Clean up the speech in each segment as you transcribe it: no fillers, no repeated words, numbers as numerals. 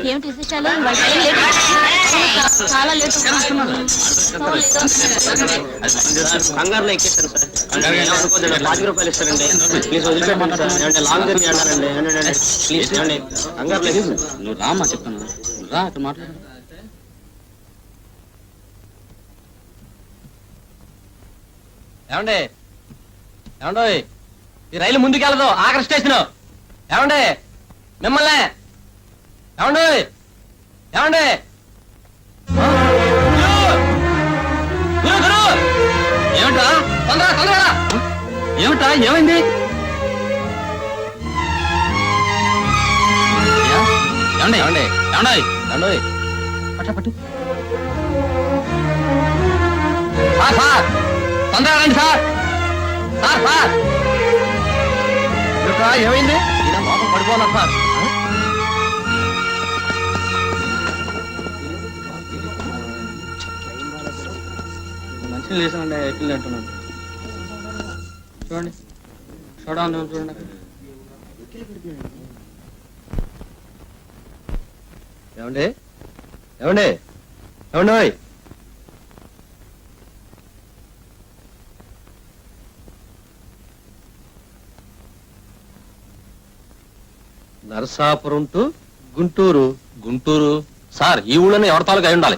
ఏమిటి విశేషాలు? చాలా లేట్ కంగారులో ఎక్కేస్తాను సార్. 50 రూపాయలు ఇస్తారండి. ప్లీజ్ వదిలిపెట్టండి సార్. లాంగ్ జర్నీ అన్నారండి. ప్లీజ్ కంగారులో నువ్వు రామ్మా చెప్తాను. రా అక్కడ మాట్లాడు. ఏమండి ఏమండో ఈ రైలు ముందుకెళ్ళదు, ఆఖరి స్టేషన్. ఏమండి మిమ్మల్ని ఏమండి ఏమండి ఏమిటా తొందరగా తొందరగా ఏమిటా ఏమైంది? ఏమండి ఏమండి ఏమండి ఏమండి పట్టు సార్ సార్ తొందరగా రండి సార్. సార్ సార్ ఏమైంది? ఇలా లోపల పడిపోవాలి సార్. మంచిగా లేసానండి. ఎక్కిల్ అంటున్నాను. చూడండి చూడండి. ఏమండి ఏమండి ఏమండి నరసాపురం టు గుంటూరు. గుంటూరు సార్, ఈ ఊళ్ళోనే ఎవరి తాలూకు అయి ఉండాలి.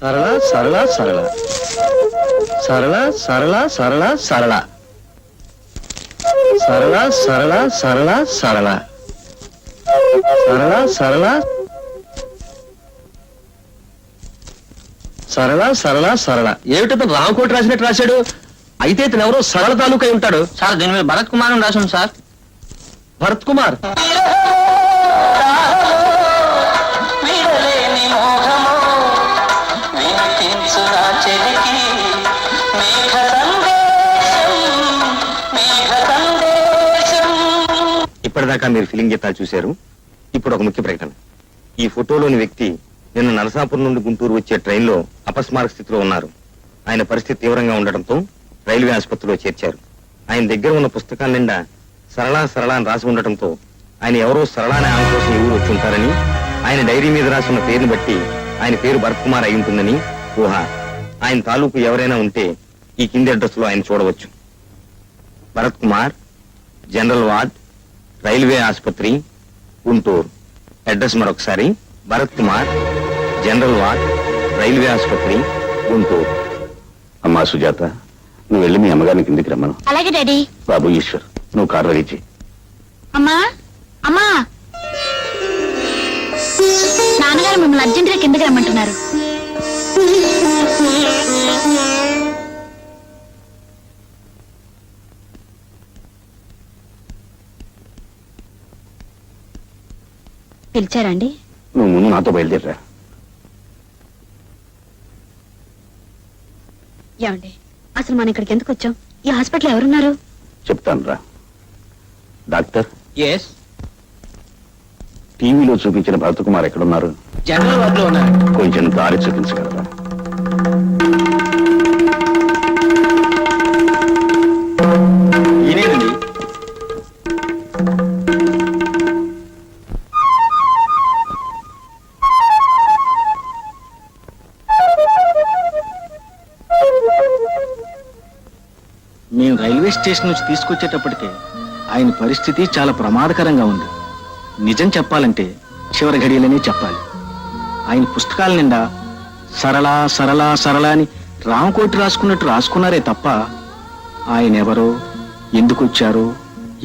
సరళ సరళ సరళ సరళ సరళ సరళ సరళ సరళ సరళ సరళ సరళ సరళ సరళ సరళ సరళ సరళ. ఏమిటో రామకోటి రాసినట్టు రాశాడు. అయితే ఇతను ఎవరో సరళ తాలూకా అయి ఉంటాడు. సార్ దీని మీద భరత్ కుమార్ అని రాశాను సార్. భరత్ కుమార్ ఇప్పటిదాకా మీరు ఫిలిం గీతాలు చూశారు. ఇప్పుడు ఒక ముఖ్య ప్రకటన. ఈ ఫోటోలోని వ్యక్తి నిన్న నరసాపురం నుండి గుంటూరు వచ్చే ట్రైన్లో అపస్మారక స్థితిలో ఉన్నారు. ఆయన పరిస్థితి తీవ్రంగా ఉండటంతో రైల్వే ఆసుపత్రిలో చేర్చారు. ఆయన దగ్గర ఉన్న పుస్తకాల నిండా సరళా సరళ అని రాసి ఉండటంతో ఆయన ఎవరో సరళ అనే ఆమె కోసం ఊరు వచ్చి ఉంటారని, ఆయన డైరీ మీద రాసి ఉన్న పేరుని బట్టి ఆయన పేరు భరత్ కుమార్ అయి ఉంటుందని ఊహ. ఆయన తాలూకు ఎవరైనా ఉంటే ఈ కింది అడ్రస్ లో ఆయన చూడవచ్చు. Bharat Kumar, general ward, railway ఆసుపత్రి, గుంటూరు. అడ్రస్ మరొకసారి, Bharat Kumar, general ward, railway ఆసుపత్రి, గుంటూరు. అమ్మా సుజాత, నువ్వు వెళ్ళి మీ అమ్మగారిని కిందికి రమ్మను. అలాగే డాడీ. బాబు ఈశ్వర్, నువ్వు కారు రెడీ చేయి. అమ్మా అమ్మా, నాన్నగారు మిమ్మల్ని అర్జెంటుగా కిందకి రమ్మంటున్నారు. పిలిచారండి? నువ్వు ముందు నాతో బయలుదేరరా. ఏమండి, అసలు మనం ఇక్కడికి ఎందుకు వచ్చాం? ఈ హాస్పిటల్ ఎవరున్నారు? చెప్తాను రా. డాక్టర్, ఎస్, టీవీలో చూపించిన భరత్ కుమార్ ఎక్కడున్నారు? జనరల్ వార్డులో ఉన్నారు. కొంచెం దారి చూపించగలరా? రైల్వే స్టేషన్ నుంచి తీసుకొచ్చేటప్పటికే ఆయన పరిస్థితి చాలా ప్రమాదకరంగా ఉంది. నిజం చెప్పాలంటే చివరి ఘడియలనే చెప్పాలి. ఆయన పుస్తకాల నిండా సరళ సరళ సరళ అని రామకోటి రాసుకున్నట్టు రాసుకున్నారే తప్ప ఆయన ఎవరో, ఎందుకు వచ్చారో,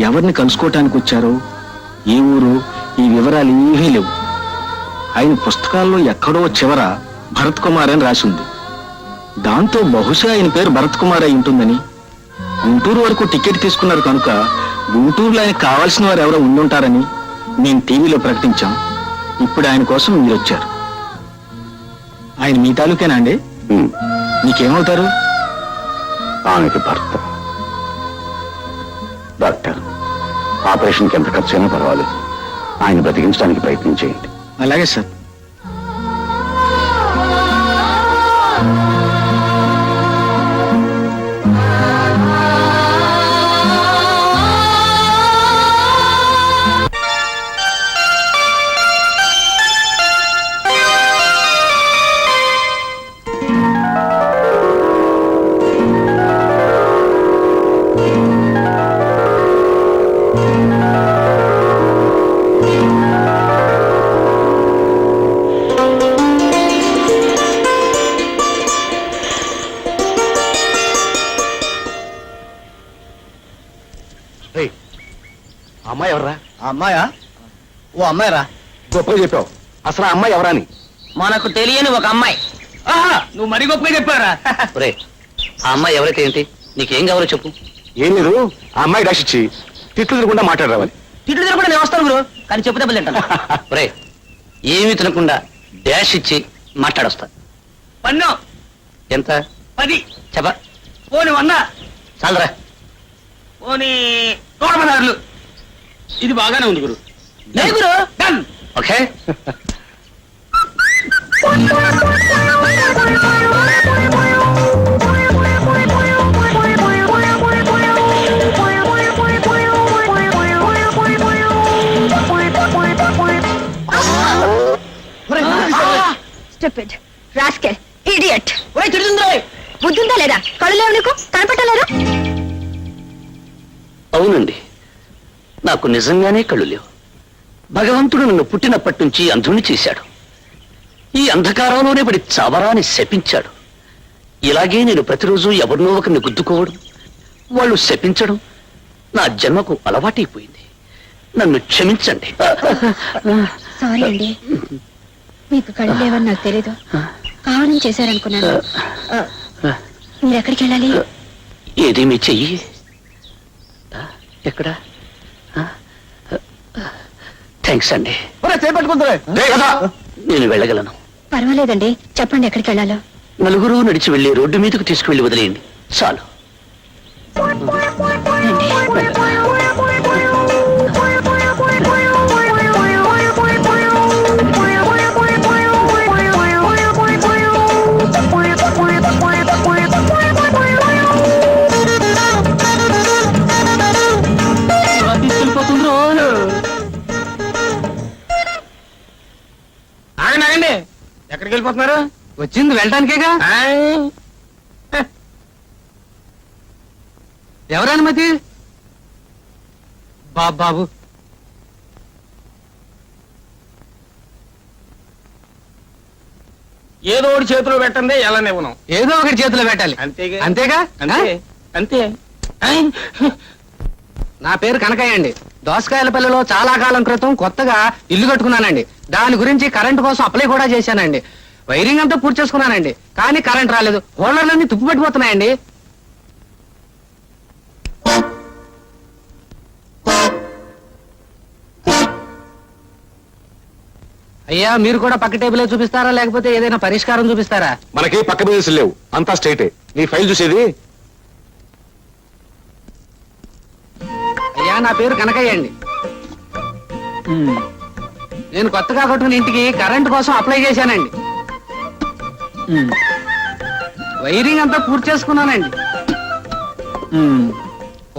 ఎవరిని కలుసుకోవటానికి వచ్చారో, ఏ ఊరు, ఈ వివరాలు ఏమీ లేవు. ఆయన పుస్తకాల్లో ఎక్కడో చివర భరత్ కుమార్ అని రాసి ఉంది. దాంతో బహుశా ఆయన పేరు భరత్ కుమార్ అయి ఉంటుందని, గుంటూరు వరకు టికెట్ తీసుకున్నారు కనుక గుంటూరులో ఆయనకు కావాల్సిన వారు ఎవరో ఉండుంటారని నేను టీవీలో ప్రకటించాం. ఇప్పుడు ఆయన కోసం మీరు వచ్చారు. ఆయన మీ తాలూకేనా అండి? మీకేమవుతారు? ఆమెకి భర్త. డాక్టర్, ఆపరేషన్కి ఎంత ఖర్చు అయినా పర్వాలేదు, ఆయన బ్రతికించడానికి ప్రయత్నం చేయండి. అలాగే సార్. అమ్మాయి ఎవరా? అమ్మాయా? ఓ అమ్మాయిరా. గొప్పగా చెప్పావు. అసలు ఆ అమ్మాయి ఎవరా అని. మనకు తెలియని ఒక అమ్మాయి. నువ్వు మరీ గొప్పగా చెప్పారా? ఆ అమ్మాయి ఎవరైతే ఏంటి, నీకేం కావాలో చెప్పు. ఏం లేదు, ఆ అమ్మాయి డాష్ ఇచ్చి తిట్లు తినకుండా మాట్లాడరావాలి. తిట్లు తినకుండా నేను వస్తాను గురు, కానీ చెప్పు దెబ్బలు తింటాను. ఒరే, ఏమీ తినకుండా డాష్ ఇచ్చి మాట్లాడొస్తా. పన్ను ఎంత? 10. చెప్ప. పోని 100. చాలరా. పోని 116. ఇది బాగానే ఉంది గురు. గురు done. Okay. Stupid, rascal, idiot. ఒరేయ్ తిడుతుందిరా. బుద్ధుందా లేదా? కళ్ళు లేవు నీకు? కనపట్టలేరు? అవునండి, నాకు నిజంగానే కళ్ళు లేవు. భగవంతుడు నన్ను పుట్టినప్పటి నుంచి అంధుణ్ణి చేశాడు. ఈ అంధకారంలోనే పడి చావరా అని శపించాడు. ఇలాగే నేను ప్రతిరోజు ఎవరినో ఒకరిని గుద్దుకోవడం, వాళ్ళు శపించడం నా జన్మకు అలవాటైపోయింది. నన్ను క్షమించండి. సారీ అండి, మీకు కళ్ళు లేవని నాకు తెలీదు. కావాలని చేశారనుకున్నాను. మీరు ఎక్కడికి వెళ్ళాలి? ఏది మీ చెయ్యి? ఎక్కడ? థ్యాంక్స్ అండి. నేను వెళ్ళగలను. పర్వాలేదండి, చెప్పండి ఎక్కడికి వెళ్ళాలో. నలుగురు నడిచి వెళ్ళి రోడ్డు మీదకు తీసుకువెళ్ళి వదిలేయండి చాలు. ఆగండి, ఎక్కడికి వెళ్ళిపోతున్నారు? వచ్చింది వెళ్ళటానికేగా. ఎవరనుమతి? బాబు ఏదో ఒకటి చేతిలో పెట్టండి, ఎలా నివ్వను. ఏదో ఒకటి చేతిలో పెట్టాలి. అంతేగా అంతేగా? అంతే అంతే. నా పేరు కనకయ్య అండి. దోసకాయలపల్లిలో చాలా కాలం క్రితం కొత్తగా ఇల్లు కట్టుకున్నానండి. దాని గురించి కరెంటు కోసం అప్లై కూడా చేశానండి. వైరింగ్ అంతా పూర్తి చేసుకున్నానండి, కానీ కరెంట్ రాలేదు. హోల్డర్లన్నీ తుప్పు పట్టిపోతున్నాయండి. అయ్యా, మీరు కూడా పక్క టేబులే చూపిస్తారా, లేకపోతే ఏదైనా పరిష్కారం చూపిస్తారా? మనకి పక్క బిజినెస్ లేవు, అంతా స్ట్రైటే. నీ ఫైల్ చూసేది. అయ్యా, నా పేరు కనకయ్య అండి. నేను కొత్తగా కట్టుకున్న ఇంటికి కరెంటు కోసం అప్లై చేశానండి. వైరింగ్ అంతా పూర్తి చేసుకున్నానండి.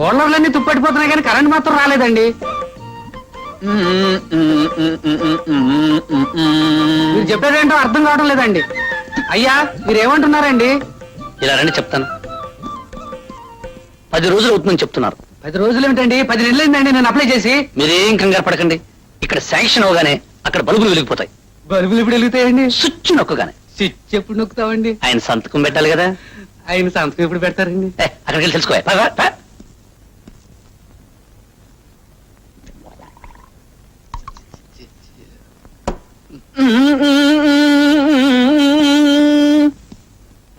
హోల్డర్లన్నీ తుప్పట్టిపోతున్నాయి, కానీ కరెంట్ మాత్రం రాలేదండి. మీరు చెప్పేదేంటో అర్థం కావడం లేదండి. అయ్యా, మీరేమంటున్నారండి? ఇలా రండి చెప్తాను. 10 రోజులు అవుతుందని చెప్తున్నారు. 10 రోజులు ఏమిటండి? 10 నెలలు అయిందండి నేను అప్లై చేసి. మీరేం కంగారు పడకండి. ఇక్కడ శాంక్షన్ అవగానే అక్కడ బల్బులు వెలిగిపోతాయి. బల్బులు ఇప్పుడు వెలుగుతాయండి? స్విచ్ నొక్కగానే. స్విచ్ ఎప్పుడు నొక్కుతామండి? ఆయన సంతకం పెట్టాలి కదా. ఆయన సంతకం ఎప్పుడు పెడతారండి? అక్కడికి వెళ్ళి తెలుసుకో.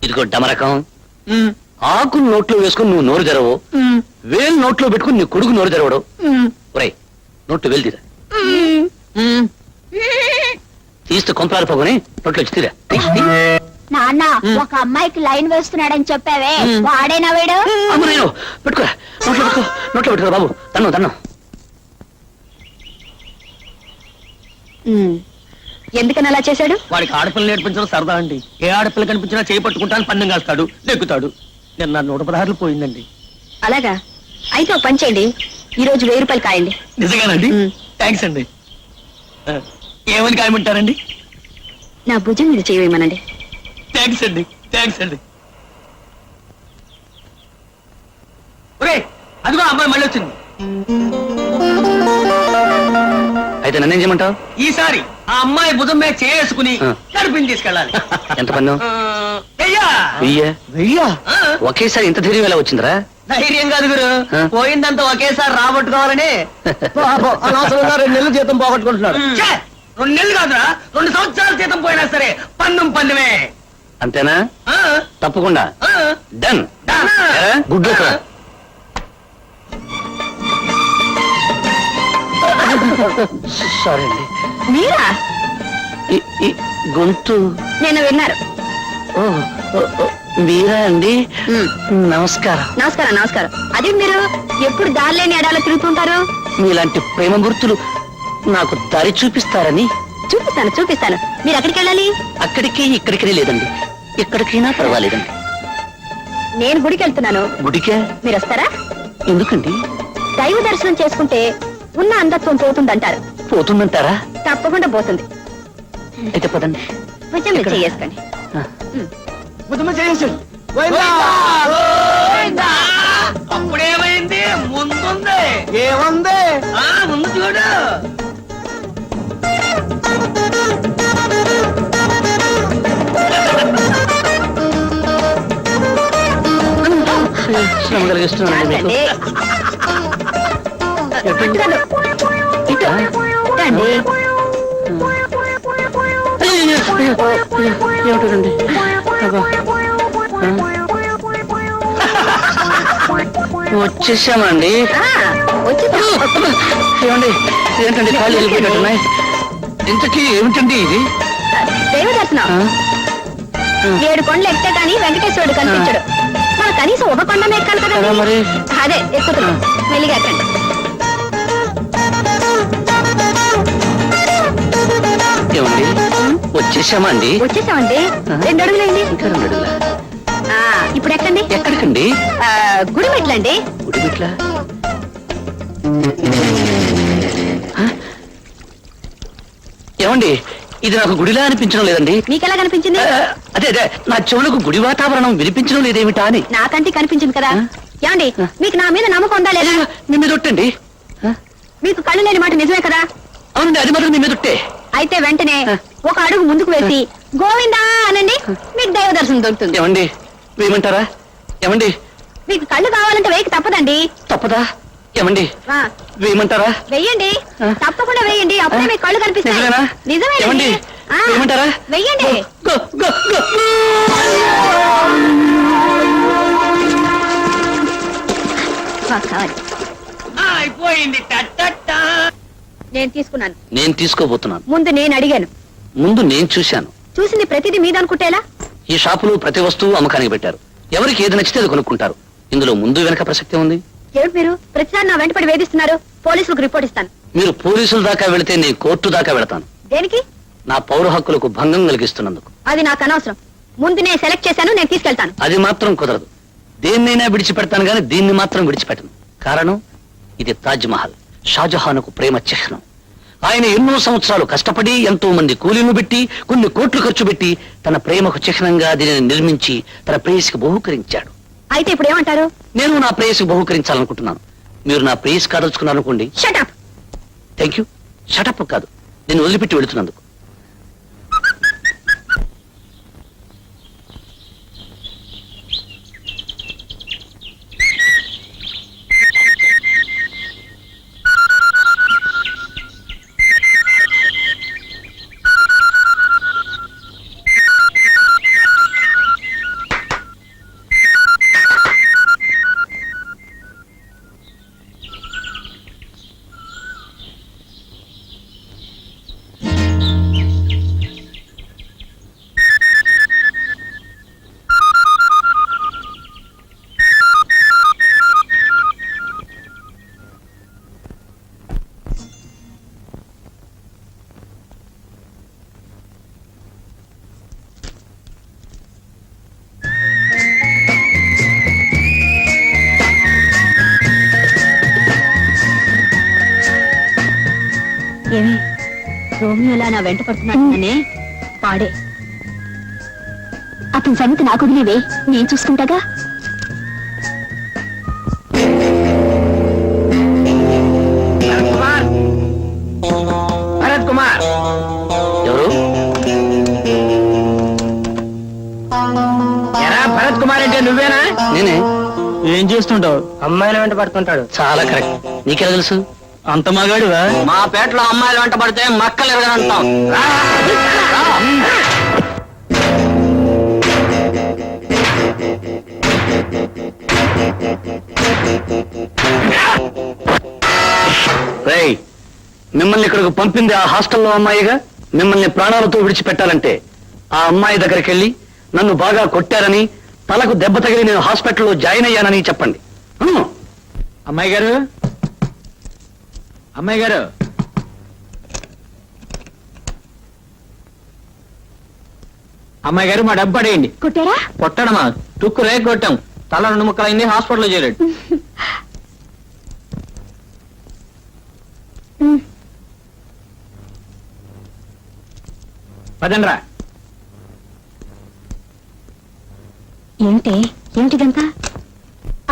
ఇదిగో డమరకం. ఆకు నోట్లో వేసుకుని నువ్వు నోరు తెరవు, వేలు నోట్లో పెట్టుకుని నీ కొడుకు నోరు తెరవడు. ఒరేయ్, నోట్లో వేలు తీరా. తీస్తే కొంపలాలు పోగొని నోట్లో వచ్చి తీరా. నాన్న ఒక అమ్మాయికి లైన్ వేస్తున్నాడని చెప్పావే, వాడేనా వీడు? నేను పెట్టుకోరా, నోట్లో పెట్టుకో, నోట్లో పెట్టుకోరా బాబు. తన్ను ఎందుకని అలా చేశాడు? వాడికి ఆడపిల్ల నేర్పించడం సరదా అండి. ఏ ఆడపిల్ల కనిపించినా చేయి పట్టుకుంటాను, పందెం కాస్తాడు, నెక్కుతాడు. నేను నా 116 పోయిందండి. అలాగా? అయితే ఒక పని చేయండి, ఈ రోజు 1000 రూపాయలు కాయండి. నిజంగానండి? థ్యాంక్స్ అండి. ఏమని కాయమంటారండి? నా భుజం మీద చేయమనండి. థ్యాంక్స్ అండి. థ్యాంక్స్ అండి. ఒరే, అదిగో అమ్మాయి మళ్ళీ వచ్చింది. అయితే నన్నేం చేయమంటావు? ఈసారి ఆ అమ్మాయి భుజం మీద చేసుకుని కడుపుని తీసుకెళ్ళాలి. ఎంత పన్ను? వెయ్యా? వెయ్యా? ఒకేసారి ఇంత ధైర్యం ఎలా వచ్చిందిరా? ధైర్యం కాదు గురు, పోయిందంతా ఒకేసారి రాబట్టుకోవాలని అనవసరంగా 2 నెలలు జీతం పోగొట్టుకుంటున్నాడు. 2 నెలలు కాదురా, 2 సంవత్సరాల జీతం పోయినా సరే పన్నుమే. అంతేనా? తప్పకుండా. డన్. Good luck. సారీ అండి. మీరా? ఈ గొంతు నేను విన్నారు. మీరా అండి? నమస్కారం. నమస్కారం. నమస్కారం. అదే మీరు ఎప్పుడు దారిలేని ఎడాలో తిరుగుతుంటారు? మీలాంటి ప్రేమ గుర్తులు నాకు దారి చూపిస్తారని. చూపిస్తాను. మీరు ఎక్కడికి వెళ్ళాలి? అక్కడికి ఇక్కడికి లేదండి, ఎక్కడికైనా పర్వాలేదండి. నేను గుడికి వెళ్తున్నాను. గుడికే? మీరు వస్తారా? ఎందుకండి? దైవ దర్శనం చేసుకుంటే ఉన్న అంధత్వం పోతుందంటారు. పోతుందంటారా? తప్పకుండా పోతుంది. అయితే పదండి. కొంచెం మీరు చేసుకోండి. అప్పుడేమైంది? ముందుంది. ఏముంది? ముందు చూడు. శ్రమ కలిగిస్తున్నానండి మీకు. ఏమిటండి? వచ్చేసామండి. ఏమండి, ఏంటండి కాళ్ళు వెళ్ళిపోయినట్టున్నాయి? ఇంతకీ ఏమిటండి ఇది? దైవ దర్శనం. 7 కొండలు ఎక్కితే కానీ వెంకటేశ్వరుడు కనిపించడు. మన కనీసం ఒక కొండ ఎక్కాలి కదా మరి. అదే ఎక్కుతున్నాం. మెల్లిగా ఎక్కండి. ఏమండి, వచ్చేసామండి. వచ్చేసామండి. 2 అడుగులండి. ఇంకా 2 అడుగులా? ఇప్పుడు ఎక్కండి. ఎక్కడికండి? గుడి మెట్లండి. గుడి మెట్లా? ఏమండి, ఇది నాకు గుడిలా అనిపించడం లేదండి. మీకెలా కనిపించింది? అదే నా చెవులకు గుడి వాతావరణం వినిపించడం లేదేమిటా అని. నాకంటే కనిపించింది కదా. ఏమండి, మీకు నా మీద నమ్మకం ఉందా లేదా? మీ మీద ఒట్టండి. మీకు కళ్ళు లేని మాట నిజమే కదా? అవునండి, అది మాత్రం మీ మీద ఒట్టే. అయితే వెంటనే 1 అడుగు ముందుకు వేసి గోవిందా అనండి, మీకు దైవ దర్శనం దొరుకుతుంది. ఏమండి, వేయమంటారా? ఏమండి, మీకు కళ్ళు కావాలంటే వేయక తప్పదండి. తప్పదా? ఏమండి, వేయమంటారా? వెయ్యండి, తప్పకుండా వేయండి. అప్పుడే మీకు కళ్ళు కనిపిస్తాయి. నిజమేనా? నిజమే. ఏమండి, వేయమంటారా? వెయ్యండి. అయిపోయింది. నేను తీసుకున్నాను. నేను తీసుకోబోతున్నాను. ముందు నేను అడిగాను. ముందు నేను చూశాను. చూసింది ప్రతిదీ మీద అనుకుంటేలా? ఈ షాపులో ప్రతి వస్తువు అమ్మకానికి పెట్టారు. ఎవరికి ఏది నచ్చితే అది కొనుక్కుంటారు. ఇందులో ముందు వెనక ప్రసక్తి ఉంది. ఏమిటి మీరు ప్రతిసారి నా వెంటపడి వేధిస్తున్నారు? పోలీసులకు రిపోర్ట్ ఇస్తాను. మీరు పోలీసుల దాకా వెళితే నేను కోర్టు దాకా వెళతాను. దేనికి? నా పౌర హక్కులకు భంగం కలిగిస్తున్నందుకు. అది నాకు అనవసరం. ముందు నేను సెలెక్ట్ చేశాను, నేను తీసుకెళ్తాను. అది మాత్రం కుదరదు. దేన్నైనా విడిచిపెడతాను గాని దీన్ని మాత్రం విడిచిపెట్టను. కారణం, ఇది తాజ్ మహల్, షాజహాన్కు ప్రేమ చిహ్నం. ఆయన ఎన్నో సంవత్సరాలు కష్టపడి ఎంతో మంది కూలీలు పెట్టి కొన్ని కోట్లు ఖర్చు పెట్టి తన ప్రేమకు చిహ్నంగా దీనిని నిర్మించి తన ప్రేయసికి బహూకరించాడు. అయితే ఇప్పుడు ఏమంటారు? నేను నా ప్రేయసి బహుకరించాలనుకుంటున్నాను. మీరు నా ప్రేయసి కాదలుచుకున్నారనుకోండి. షటప్. Thank you. షటప్ కాదు, నేను వదిలిపెట్టి వెళుతున్నందుకు. ఏమి రోమియోలా నా వెంట పడుతున్నానే వాడే. అతని సంగతి నాకు వదిలేవే, నేను చూసుకుంటాగా. భరత్ కుమార్, ఎవరు? ఎరా భరత్ కుమార్ అంటే నువ్వేనా? నేనే. ఏం చేస్తుంటావు? అమ్మాయిల వెంట పడుతుంటాడు. చాలా కరెక్ట్. నీకెలా తెలుసు? అంత మగాడివా? మా పేటలో అమ్మాయిలు వెంట పడితే మక్కలు ఎరగనంటాం. రేయ్, మిమ్మల్ని ఇక్కడికి పంపింది ఆ హాస్టల్లో అమ్మాయిగా. మిమ్మల్ని ప్రాణాలతో విడిచిపెట్టాలంటే ఆ అమ్మాయి దగ్గరికి వెళ్ళి నన్ను బాగా కొట్టారని, తలకు దెబ్బ తగిలి నేను హాస్పిటల్లో జాయిన్ అయ్యానని చెప్పండి. అమ్మాయి గారు, అమ్మాయి గారు, అమ్మాయి గారు, మా డబ్బు పడేయండి. కొట్టారా? కొట్టడమా? తుక్కు రేగ కొట్టాం. తల 2 ముక్కలైంది, హాస్పిటల్లో చేరాడు. పదండ్రా. ఏమిటిదంతా?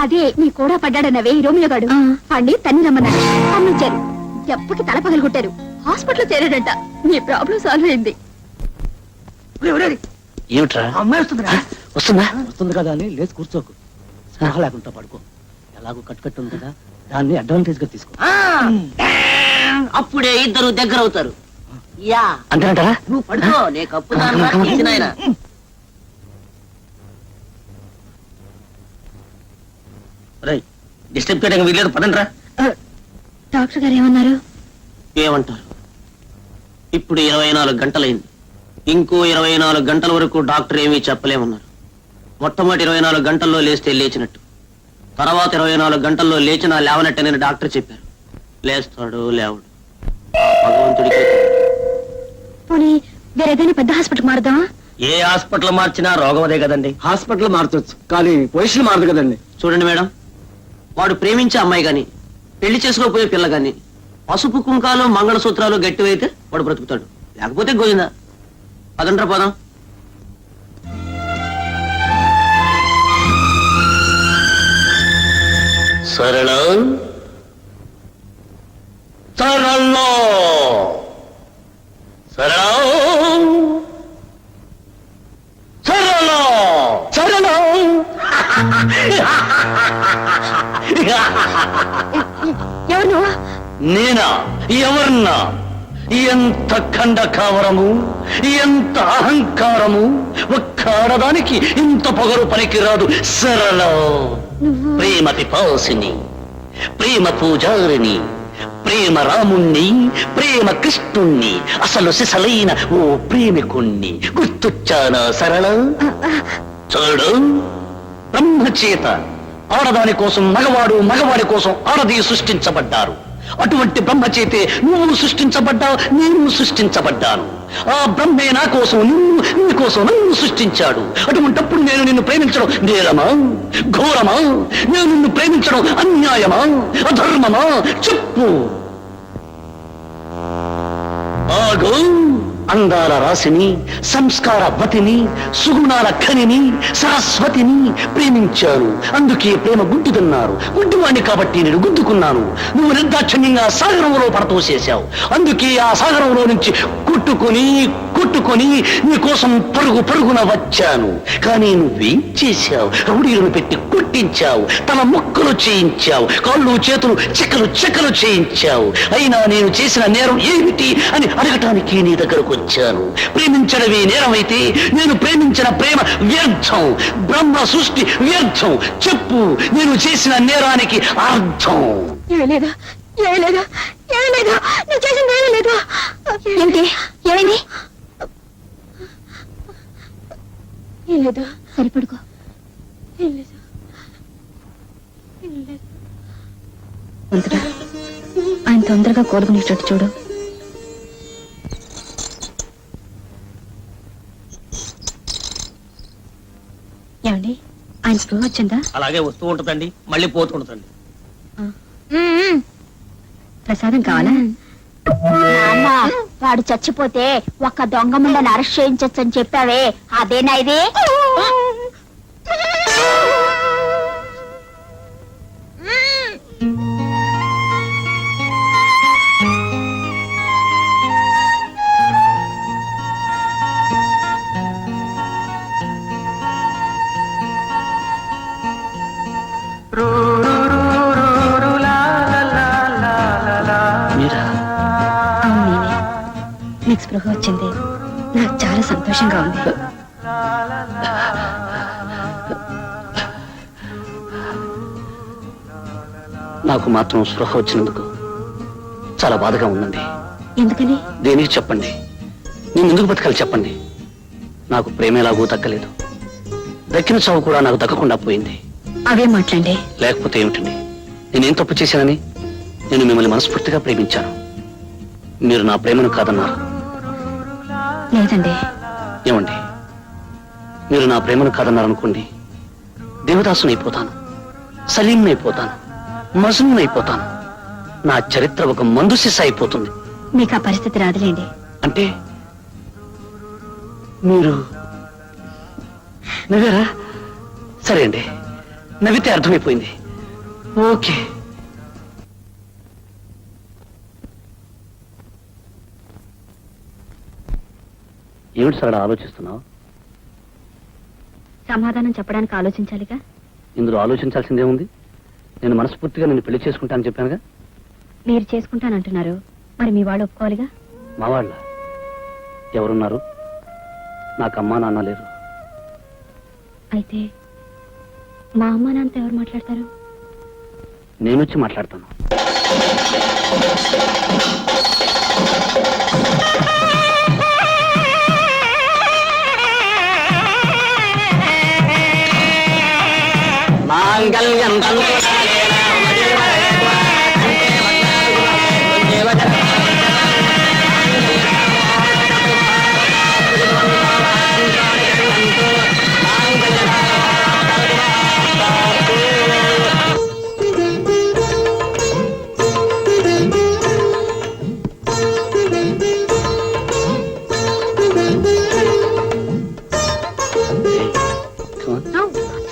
అదే నీ కూడా పడ్డాడన్నవే రోమియో గాడు. వాడిని తన్ని రమ్మన్నాడు, పంపించారు. ఎప్పటికి తల పగలు కొట్టారు. హాస్పిటల్లో చేరాడంట. నీ ప్రాబ్లం సాల్వ్ అయింది. ఏమిట్రా? అమ్మాయి వస్తుందిరా. వస్తుందా? వస్తుంది కదా అని లేచి కూర్చోకు. స్పృహ లేకుండా పడుకో. ఎలాగో కట్టు ఉంది కదా, దాన్ని అడ్వాంటేజ్ గా తీసుకో. అప్పుడే ఇద్దరు దగ్గర అవుతారు. యా అంతేనంటారా? నువ్వు పడుకో, నే కప్పు నాయన. డిస్టర్బ్ చేయడానికి వీలేదు, పదండ్రా. డాక్టర్ గారు ఏమన్నారు? ఏమంటారు? ఇప్పుడు 24 గంటలైంది. ఇంకో 24 గంటల వరకు డాక్టర్ ఏమీ చెప్పలేమన్నారు. మొట్టమొదటి 24 గంటల్లో లేస్తే లేచినట్టు, తర్వాత 24 గంటల్లో లేచినా లేవనట్టని డాక్టర్ చెప్పారు. లేస్తాడు లేవడు, భగవంతుడికి. పోనీ వేరేదైనా పెద్ద హాస్పిటల్ మారుదామా? ఏ హాస్పిటల్ మార్చినా రోగం అదే కదండి. హాస్పిటల్ మార్చొచ్చు, కానీ పొజిషన్ మారదు కదండి. చూడండి మేడం, వాడు ప్రేమించే అమ్మాయి గాని, పెళ్లి చేసుకోపోయే పిల్ల గాని, పసుపు కుంకాలు మంగళసూత్రాలు గట్టివైతే వాడు బ్రతుకుతాడు, లేకపోతే గోయిందా. పదండ్రా పదం. సరళ సరళ సరళ సరళ సరళ. ఎవరు నువ్వు? నేనా? ఎవర్నా? ఎంత ఖండకావరము, ఎంత అహంకారము! ఒక్క ఆడదానికి ఇంత పొగరు పనికిరాదు. సరళ ప్రేమ పిపాసిని, ప్రేమ పూజారిని, ప్రేమ రాముణ్ణి, ప్రేమ కృష్ణుణ్ణి, అసలు సిసలైన ఓ ప్రేమికుణ్ణి. గుర్తొచ్చానా సరళ? చూడు, బ్రహ్మచేత ఆడదాని కోసం మగవాడు, మగవాడి కోసం ఆడది సృష్టించబడ్డారు. అటువంటి బ్రహ్మచేతే నువ్వు సృష్టించబడ్డావు, నేను సృష్టించబడ్డాను. ఆ బ్రహ్మే నా కోసం నువ్వు, నీ కోసం నన్ను సృష్టించాడు. అటువంటప్పుడు నేను నిన్ను ప్రేమించడం నేరమా, ఘోరమా? నేను నిన్ను ప్రేమించడం అన్యాయమా, అధర్మమా? చెప్పు. ఆగు. అందాల రాశిని, సంస్కార వతిని, సుగుణాల ఖనిని, సరస్వతిని ప్రేమించాను. అందుకే ప్రేమ గుడ్డిదన్నారు. గుడ్డివాణ్ణి కాబట్టి నేను గుద్దుకున్నాను. నువ్వు నిర్దాక్షిణ్యంగా సాగరంలో పడతోసేశావు. అందుకే ఆ సాగరంలో నుంచి కొట్టుకొని నీ కోసం పరుగున వచ్చాను. కానీ నువ్వేం చేశావు? రౌడీలను పెట్టి కొట్టించావు, తల ముక్కలు చేయించావు, కాళ్ళు చేతులు చెక్కలు చేయించావు. అయినా నేను చేసిన నేరం ఏమిటి అని అడగటానికి నీ దగ్గరకు వచ్చాను. ప్రేమించడమే నేరమైతే నేను ప్రేమించిన ప్రేమ వ్యర్థం, బ్రహ్మ సృష్టి వ్యర్థం. చెప్పు, నేను చేసిన నేరానికి అర్థం. ఏమీ నువ్వు చేసింది ఏమీ లేదు. ఏంటి ఏమైంది? ఏం లేదు. సరిపడుకో. ఏం లేదు. ఆయన తొందరగా కోలుకునేటట్టు చూడు. ఏమండి, ఆయన స్పృహ వచ్చిందా? అలాగే వస్తూ ఉంటుందండి, మళ్ళీ పోతుంటుందండి. ప్రసాదం కావాలా? నాన్న, వాడు చచ్చిపోతే ఒక్క దొంగ ముండని అరెస్ట్ చేయించచ్చు అని చెప్పావే, అదేనా ఇది? మీరా? అవును, నేనే. నీకు స్పృహ వచ్చింది, నాకు చాలా సంతోషంగా ఉంది. నాకు మాత్రం స్పృహ వచ్చినందుకు చాలా బాధగా ఉందండి. ఎందుకని? దేనికి చెప్పండి. నేను ఎందుకు బతకాలి చెప్పండి. నాకు ప్రేమ ఎలాగూ దక్కలేదు. దక్కిన చావు కూడా నాకు దక్కకుండా పోయింది. అవే మాట్లాడండి. లేకపోతే ఏమిటండి, నేనేం తప్పు చేశానని? నేను మిమ్మల్ని మనస్ఫూర్తిగా ప్రేమించాను. మీరు నా ప్రేమను కాదన్నారు. లేదండి. ఏమండి, మీరు నా ప్రేమను కాదన్నారనుకోండి, దేవదాసునైపోతాను, సలీంనైపోతాను, మజనూనైపోతాను. నా చరిత్ర ఒక మందు సిస అయిపోతుంది. మీకు ఆ పరిస్థితి రాదులేండి. అంటే మీరు నవ్వారా? సరే అండి, నవ్వితే అర్థమైపోయింది. ఓకే. ఏమిటి సార్ ఆలోచిస్తున్నావు? సమాధానం చెప్పడానికి ఆలోచించాలిగా. ఇందులో ఆలోచించాల్సిందే ఉంది. నేను మనస్ఫూర్తిగా నిన్ను పెళ్లి చేసుకుంటానని చెప్పానుగా. మీరు చేసుకుంటానంటున్నారు, మరి మీ వాళ్ళు ఒప్పుకోవాలిగా. మా వాళ్ళ ఎవరున్నారు? నాకు అమ్మా నాన్న లేరు. అయితే మా అమ్మ నాన్నతో ఎవరు మాట్లాడతారు? నేనొచ్చి మాట్లాడతాను. మాంగళ్యం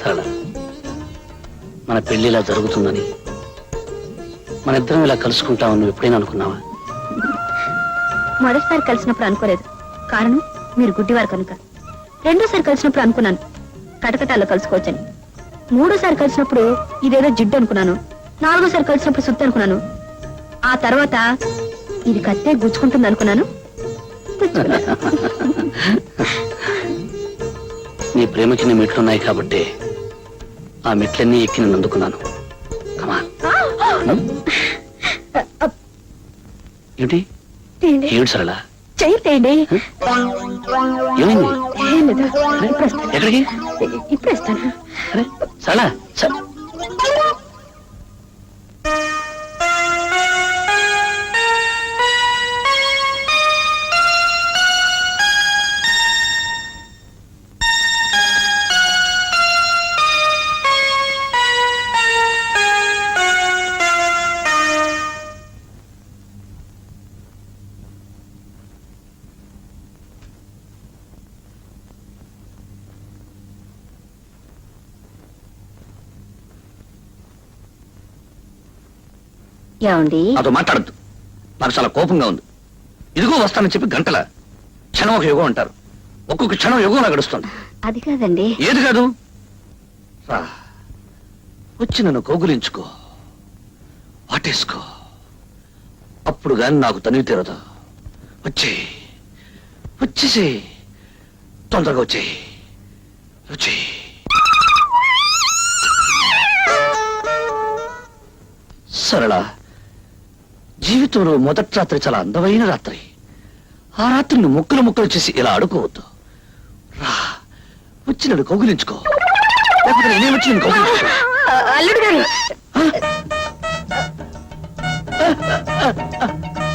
సరళ, మన పెళ్లి ఇలా జరుగుతుందని, మన ఇద్దరం ఇలా కలుసుకుంటామని నువ్వు ఎప్పుడైనా అనుకున్నావా? మొదటిసారి కలిసినప్పుడు అనుకోలేదు, కారణం మీరు గుడ్డివారు కనుక. రెండోసారి కలిసినప్పుడు అనుకున్నాను కటకటాల్లో కలుసుకోవచ్చని. మూడోసారి కలిసినప్పుడు ఇదేదో జిడ్డు అనుకున్నాను. నాలుగోసారి కలిసినప్పుడు సుత్తి అనుకున్నాను. ఆ తర్వాత ఇది కత్తే గుచ్చుకుంటుంది అనుకున్నాను. నీ ప్రేమకి నీ మెట్లున్నాయి కాబట్టి ఆ మెట్లన్నీ ఎక్కి నేను అందుకున్నాను. కమాన్. ఏమిటి ఏమిటి సరళ? చెయ్యండి. ఏమైంది? ఏం లేదు. ఇప్పుడు వస్తాను. ఎక్కడికి? ఇప్పుడు వస్తాను. అరే సరళ, ఏమండి నాతో మాట్లాడద్దు. నాకు చాలా కోపంగా ఉంది. ఇదిగో వస్తానని చెప్పి గంటల క్షణం ఒక యుగం అంటారు. ఒక్కొక్క క్షణం యుగంలా గడుస్తుంది. అది కాదండి. ఏది కాదు? రా, వచ్చి నన్ను కౌగులించుకో, వాటేసుకో. అప్పుడు గాని నాకు తనివి తీరదు. వచ్చేసి తొందరగా వచ్చేయి. సరళ, జీవితంలో మొదటి రాత్రి చాలా అందమైన రాత్రి. ఆ రాత్రిని ముక్కలు చేసి ఇలా అడుకోవద్దు. రా, వచ్చి నన్ను కౌగులించుకో. లేకపోతే నేనే వచ్చి నేను కౌగులించుకో. అల్లుడు గారు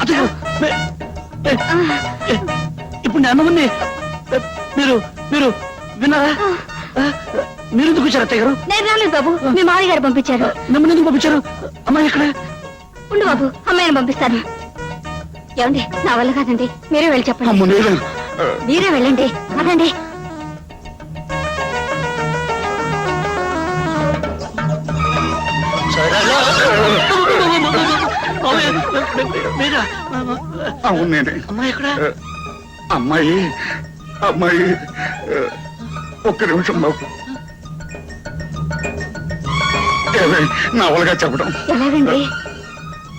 అదిగో, ఇప్పుడు నేను అన్నమని మీరు విన్నారా? మీరు ఎందుకు వచ్చారు అత్తయ్య గారు? నేను రాలేదు బాబు, మీ మామయ్య గారు పంపించారు. నమ్మని ఎందుకు పంపించారు? అమ్మాయి ఎక్కడ? ఉండు బాబు, అమ్మాయిని పంపిస్తాను. ఏమండి, నా వల్ల కాదండి, మీరే వెళ్ళి చెప్పండి. అమ్మ నేను మీరే వెళ్ళండి, అదండి. అవును నేనే. అమ్మాయి ఎక్కడ? అమ్మాయి ఒక్క నిమిషం బాబు. నా వాళ్ళగా చెప్పడం ఎలాగండి?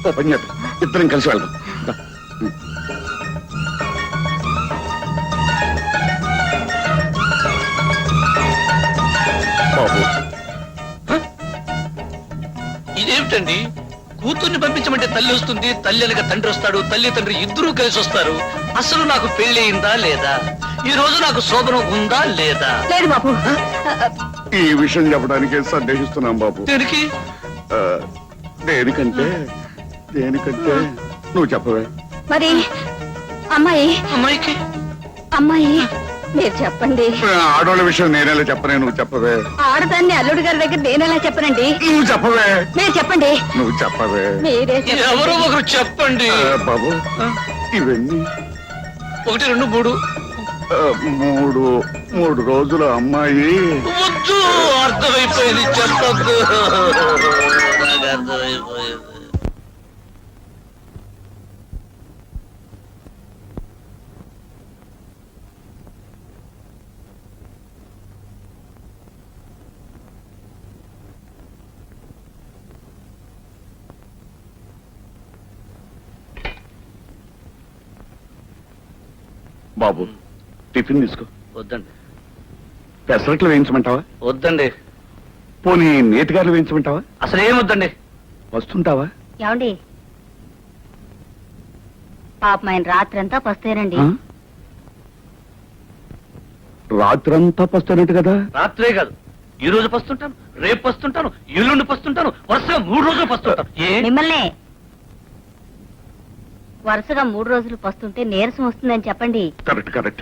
ఓ పని చేద్దాం, ఇద్దరం కలిసి వెళ్దాం. దా. బాబు, ఇదేమిటండి? కూతుర్ని పంపించమంటే తల్లి వస్తుంది, తల్లి అనగా తండ్రి వస్తాడు, తల్లి తండ్రి ఇద్దరూ కలిసి వస్తారు. అసలు నాకు పెళ్లి అయిందా లేదా? ఈ రోజు నాకు శోభనం ఉందా లేదా? లేదు బాబు. ఈ విషయం చెప్పడానికే సందేహిస్తున్నాం బాబు. దేనికి? దేనికంటే నువ్వు చెప్పవే. మరి అమ్మాయి అమ్మాయికి మీరు చెప్పండి. ఆడవాళ్ళ విషయం నేనేలా చెప్పనే, నువ్వు చెప్పవే. ఆడదాన్ని అల్లుడు గారి దగ్గర నేనెలా చెప్పనండి? నువ్వు చెప్పవే. మీరు చెప్పండి. నువ్వు చెప్పవే. మీరే ఎవరో ఒకరు చెప్పండి. బాబు, ఇవన్నీ 1, 2, 3. 3 రోజుల అమ్మాయి. వద్దు, అర్థమైపోయింది, చెప్పద్దు. నాకు అర్థమైపోయింది. బాబు, టిఫిన్ తీసుకో. వద్దండి. పెసరట్లు వేయించమంటావా? వద్దండి. పోనీ నేతిగారులు వేయించమంటావా? అసలు ఏం వద్దండి. వస్తుంటావా? ఏమండి, పాపం ఆయన రాత్రంతా పస్తేనండి. ఆ? రాత్రంతా పస్తానట్టు కదా. రాత్రే కాదు, ఈ రోజు పస్తుంటాను, రేపు పస్తుంటాను, ఎల్లుండి పస్తుంటాను, వరుసగా 3 రోజులు పస్తుంటాను. మిమ్మల్నే వరుసగా 3 రోజులు పస్తుంటే నీరసం వస్తుందని చెప్పండి. కరెక్ట్.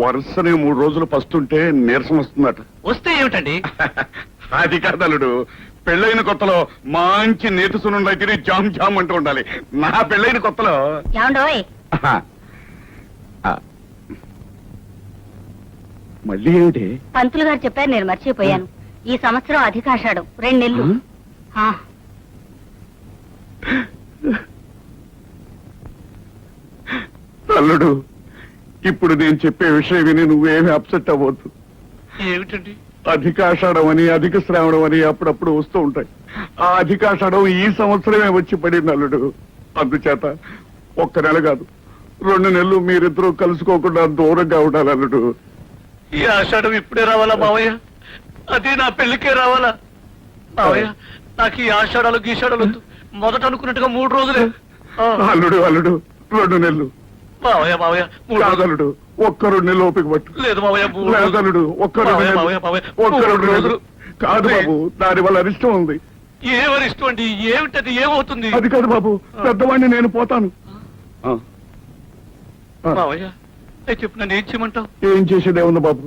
వరుసనే 3 రోజులు పస్తుంటే నీరసం వస్తుందట. వస్తే ఏమిటండి? అది కాదలుడు, పెళ్ళైన కొత్తలో మంచి నేతి సున్నుండై తిని జామ్ జామ్ అంటూ ఉండాలి. నా పెళ్ళైన కొత్తలో ఏమండోయ్, మళ్ళీ ఏమిటి? పంతులు గారు చెప్పారు, నేను మర్చిపోయాను. ఈ సంవత్సరం అధికాషాఢం 2 నెలలు. ఆ, అల్లుడు, ఇప్పుడు నేను చెప్పే విషయం విని నువ్వేమి అప్సెట్ అవ్వద్దు. ఏమిటండి? అధికాషాఢం అని, అధిక శ్రావణం అని అప్పుడప్పుడు వస్తూ ఉంటాయి. ఆ అధికాషాఢం ఈ సంవత్సరమే వచ్చి పడింది అల్లుడు. అందుచేత 1 నెల కాదు, 2 నెలలు మీరిద్దరూ కలుసుకోకుండా దూరంగా ఉండాలి అల్లుడు. ఈ ఆషాఢం ఇప్పుడే రావాలా మావయ్య? అది నా పెళ్లికే రావాలా? మావయ్య, నాకు ఈ ఆషాఢాలు గీషాఢాలు వద్దు. మొదట అనుకున్నట్టుగా 3 రోజులే. అల్లుడు 2 నెలలు మావయ్య 3 రోజులు. కాదలుడు, 1-2 నెలలు ఓపిక పట్టు. లేదు మావయ్య, 3 రోజులు. లేదలుడు, 1-2 మావయ్య, నెలలు. మావయ్య, మావయ్య, 1-2 3 నెలలు. రోజులు. కాదు బాబు, దాని వల్ల అరిష్టం ఉంది. ఏమని ఇష్టం అండి? ఏమిటది? ఏమవుతుంది? అది కాదు బాబు, పెద్దవాడిని నేను పోతాను. మావయ్య, అయితే చెప్పు, నన్ను ఏం చేయమంటావు? ఏం చేసేదే ఉంది బాబు,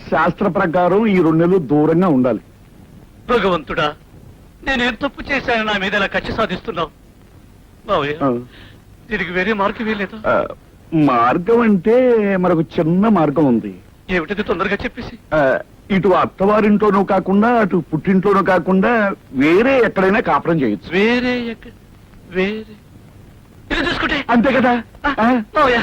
శాస్త్ర ప్రకారం ఈ 2 నెలలు దూరంగా ఉండాలి. భగవంతుడా, నేనేం తప్పు చేశాను నా మీద ఇలా కక్ష సాధిస్తున్నావు? మావయ్య, దీనికి వేరే మార్గం వేయలేదా? మార్గం అంటే మరొక చిన్న మార్గం ఉంది. ఏమిటది? తొందరగా చెప్పేసి. ఇటు అత్తవారింట్లోనూ కాకుండా అటు పుట్టింట్లోనూ కాకుండా వేరే ఎక్కడైనా కాపురం చేయొచ్చు వేరే వేరే ఇది చూసుకుంటే అంతే కదా ఆ? మావయ్య